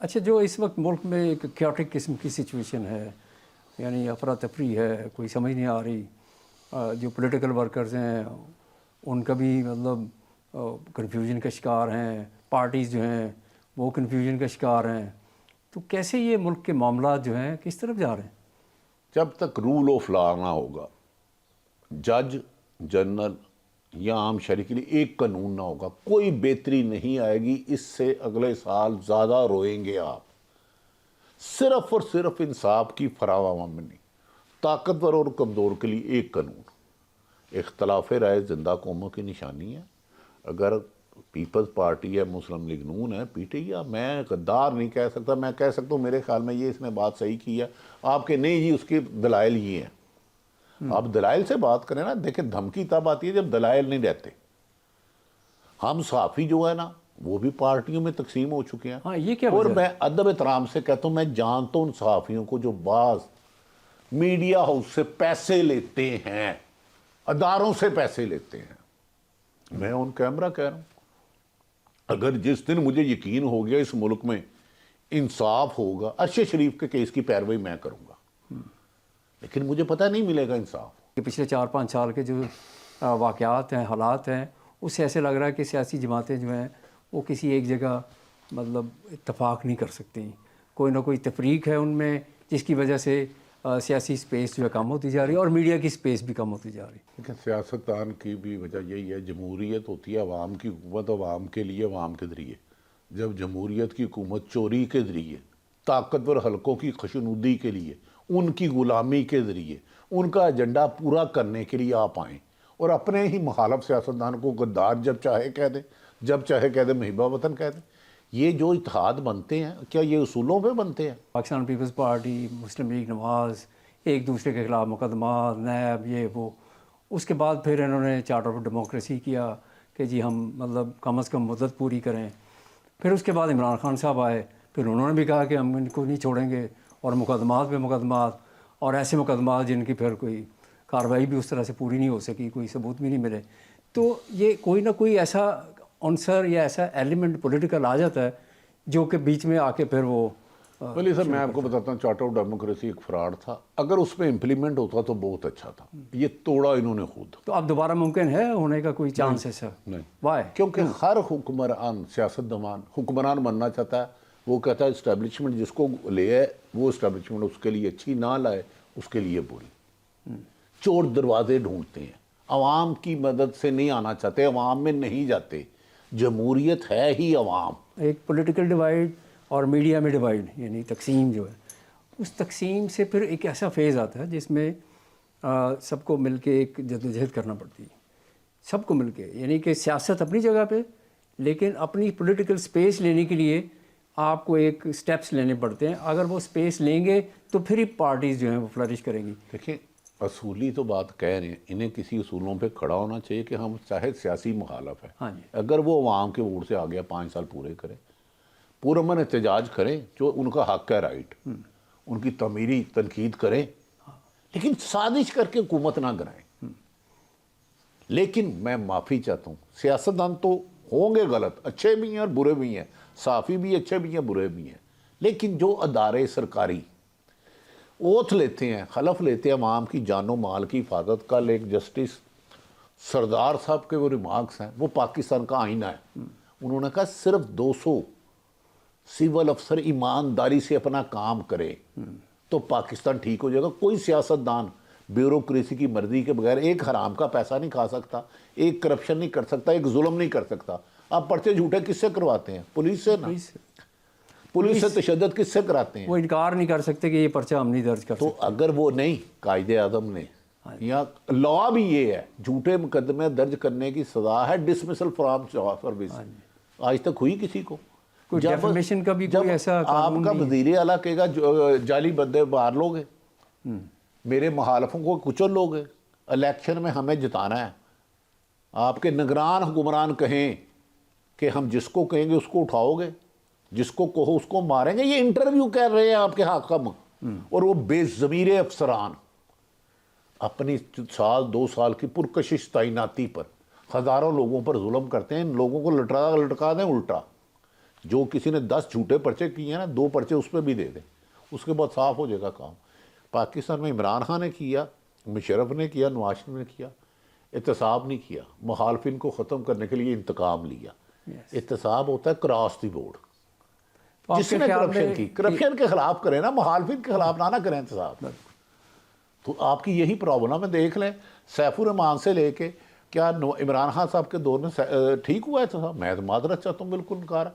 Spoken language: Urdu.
اچھا، جو اس وقت ملک میں ایک کیوٹک قسم کی سچویشن ہے، یعنی افراتفری ہے، کوئی سمجھ نہیں آ رہی، جو پولیٹیکل ورکرز ہیں ان کا بھی مطلب کنفیوژن کا شکار ہیں، پارٹیز جو ہیں وہ کنفیوژن کا شکار ہیں، تو کیسے یہ ملک کے معاملات جو ہیں کس طرف جا رہے ہیں؟ جب تک رول آف لا نہ ہوگا، جج جنرل یا عام شہری کے لیے ایک قانون نہ ہوگا، کوئی بہتری نہیں آئے گی۔ اس سے اگلے سال زیادہ روئیں گے آپ۔ صرف اور صرف انصاف کی فراہمی نہیں، طاقتور اور کمزور کے لیے ایک قانون۔ اختلاف رائے زندہ قوموں کی نشانی ہے۔ اگر پیپلز پارٹی ہے، مسلم لیگ نون ہے، پی ٹی آئی، میں غدار نہیں کہہ سکتا، میں کہہ سکتا ہوں میرے خیال میں یہ اس نے بات صحیح کی ہے۔ آپ کے نہیں جی اس کے دلائل یہ ہیں، آپ دلائل سے بات کریں نا۔ دیکھیں دھمکی تب آتی ہے جب دلائل نہیں رہتے۔ ہم صحافی جو ہے نا وہ بھی پارٹیوں میں تقسیم ہو چکے ہیں۔ ہاں، یہ کیا اور وجہ ہے؟ میں ادب احترام سے کہتا ہوں، میں جانتا ہوں ان صحافیوں کو جو بعض میڈیا ہاؤس سے پیسے لیتے ہیں، اداروں سے پیسے لیتے ہیں۔ میں ان کیمرہ کہہ رہا ہوں، اگر جس دن مجھے یقین ہو گیا اس ملک میں انصاف ہوگا، ارشد شریف کے کیس کی پیروی میں کروں گا، لیکن مجھے پتہ نہیں ملے گا انصاف۔ کہ پچھلے 4-5 سال کے جو واقعات ہیں، حالات ہیں، اس سے ایسے لگ رہا ہے کہ سیاسی جماعتیں جو ہیں وہ کسی ایک جگہ مطلب اتفاق نہیں کر سکتی، کوئی نہ کوئی تفریق ہے ان میں، جس کی وجہ سے سیاسی سپیس جو ہے کم ہوتی جا رہی ہے اور میڈیا کی سپیس بھی کم ہوتی جا رہی ہے۔ لیکن سیاستدان کی بھی وجہ یہی ہے، جمہوریت ہوتی ہے عوام کی حکومت، عوام کے لیے، عوام کے ذریعے۔ جب جمہوریت کی حکومت چوری کے ذریعے، طاقتور حلقوں کی خشنودی کے لیے، ان کی غلامی کے ذریعے، ان کا ایجنڈا پورا کرنے کے لیے آپ آئیں اور اپنے ہی مخالف سیاستدان کو غدار جب چاہے کہہ دیں، جب چاہے کہہ دیں محبہ وطن کہہ دیں، یہ جو اتحاد بنتے ہیں کیا یہ اصولوں پہ بنتے ہیں؟ پاکستان پیپلز پارٹی، مسلم لیگ نواز، ایک دوسرے کے خلاف مقدمات، نیب، یہ وہ، اس کے بعد پھر انہوں نے چارٹر آف ڈیموکریسی کیا کہ جی ہم مطلب کم از کم مدت پوری کریں۔ پھر اس کے بعد عمران خان صاحب آئے، پھر انہوں نے بھی کہا کہ ہم ان کو نہیں چھوڑیں گے، اور مقدمات پہ مقدمات، اور ایسے مقدمات جن کی پھر کوئی کارروائی بھی اس طرح سے پوری نہیں ہو سکی، کوئی ثبوت بھی نہیں ملے۔ تو یہ کوئی نہ کوئی ایسا عنصر یا ایسا ایلیمنٹ پولیٹیکل آ جاتا ہے جو کہ بیچ میں آ کے پھر وہ ولی صاحب میں آپ کو بتاتا ہوں، چارٹر آف ڈیموکریسی ایک فراڈ تھا، اگر اس پہ امپلیمنٹ ہوتا تو بہت اچھا تھا، یہ توڑا انہوں نے خود۔ تو اب دوبارہ ممکن ہے ہونے کا کوئی چانس ہے سر؟ نہیں، وائی؟ کیونکہ ہر حکمران، سیاستدان حکمران بننا چاہتا ہے، وہ کہتا ہے اسٹیبلشمنٹ جس کو لے ہے وہ اسٹیبلشمنٹ اس کے لیے اچھی، نہ لائے اس کے لیے بری۔ چور دروازے ڈھونڈتے ہیں، عوام کی مدد سے نہیں آنا چاہتے، عوام میں نہیں جاتے۔ جمہوریت ہے ہی عوام۔ ایک پولیٹیکل ڈیوائیڈ اور میڈیا میں ڈیوائیڈ، یعنی تقسیم جو ہے، اس تقسیم سے پھر ایک ایسا فیز آتا ہے جس میں سب کو مل کے ایک جدوجہد کرنا پڑتی ہے، سب کو مل کے، یعنی کہ سیاست اپنی جگہ پہ، لیکن اپنی پولیٹیکل سپیس لینے کے لیے آپ کو ایک سٹیپس لینے پڑتے ہیں۔ اگر وہ سپیس لیں گے تو پھر ہی پارٹیز جو ہیں وہ فلرش کریں گی۔ دیکھیں اصولی تو بات کہہ رہے ہیں، انہیں کسی اصولوں پہ کھڑا ہونا چاہیے کہ ہم چاہے سیاسی مخالف ہے، ہاں جی، اگر وہ عوام کے ووٹ سے آ گیا 5 سال پورے کریں، پرامن احتجاج کریں، جو ان کا حق ہے، رائٹ، ان کی تعمیری تنقید کریں، لیکن سازش کر کے حکومت نہ کرائیں۔ لیکن میں معافی چاہتا ہوں، سیاستدان تو ہوں گے غلط، اچھے بھی ہیں اور برے بھی ہیں، صحافی بھی اچھے بھی ہیں برے بھی ہیں، لیکن جو ادارے سرکاری اوتھ لیتے ہیں، حلف لیتے ہیں عوام کی جان و مال کی حفاظت کا، ایک جسٹس سردار صاحب کے وہ ریمارکس ہیں، وہ پاکستان کا آئینہ ہے، انہوں نے کہا صرف 200 سول افسر ایمانداری سے اپنا کام کرے تو پاکستان ٹھیک ہو جائے گا۔ کوئی سیاستدان بیوروکریسی کی مرضی کے بغیر ایک حرام کا پیسہ نہیں کھا سکتا، ایک کرپشن نہیں کر سکتا، ایک ظلم نہیں کر سکتا۔ آپ پرچے جھوٹے کس سے کرواتے ہیں؟ پولیس سے نا، پولیس سے تشدد کس سے کراتے ہیں؟ وہ انکار نہیں کر سکتے کہ یہ پرچہ ہم نہیں درج کر تو سکتے۔ اگر وہ نہیں، قائد اعظم نے یا لا بھی یہ ہے، جھوٹے مقدمے درج کرنے کی سزا ہے ڈسمسل فرام سروس۔ آج تک ہوئی کسی کو؟ کوئی ڈیفیمیشن کا بھی کوئی ایسا آپ قانون کا نہیں ہے؟ وزیر اعلیٰ کہے گا جعلی بندے باہر لوگے، میرے مخالفوں کو کچل لوگے، الیکشن میں ہمیں جتانا ہے، آپ کے نگران حکمران کہیں کہ ہم جس کو کہیں گے اس کو اٹھاؤ گے، جس کو کہو اس کو ماریں گے، یہ انٹرویو کر رہے ہیں آپ کے حاکم، اور وہ بے ضمیر افسران اپنی 1-2 سال کی پرکشش تعیناتی پر ہزاروں لوگوں پر ظلم کرتے ہیں، ان لوگوں کو لٹکا دیں الٹا۔ جو کسی نے 10 جھوٹے پرچے کیے ہیں نا 2 پرچے اس پہ بھی دے دیں, اس کے بعد صاف ہو جائے گا کام. پاکستان میں عمران خان نے کیا, مشرف نے کیا, نواز شریف نے کیا, احتساب نہیں کیا. مخالفین کو ختم کرنے کے لیے انتقام لیا. احتساب ہوتا ہے کراس دی بورڈ. تو آپ جس کے نے خیال کرپشن میں کی, کرپشن کے خلاف کریں نا, مخالفین کے خلاف نہ کریں احتساب. تو آپ کی یہی پرابلم ہے. دیکھ لیں سیف الرحمان سے لے کے کیا عمران خان صاحب کے دور میں ٹھیک ہوا ہے احتساب؟ میں تو معذرت چاہتا ہوں, بالکل انکار.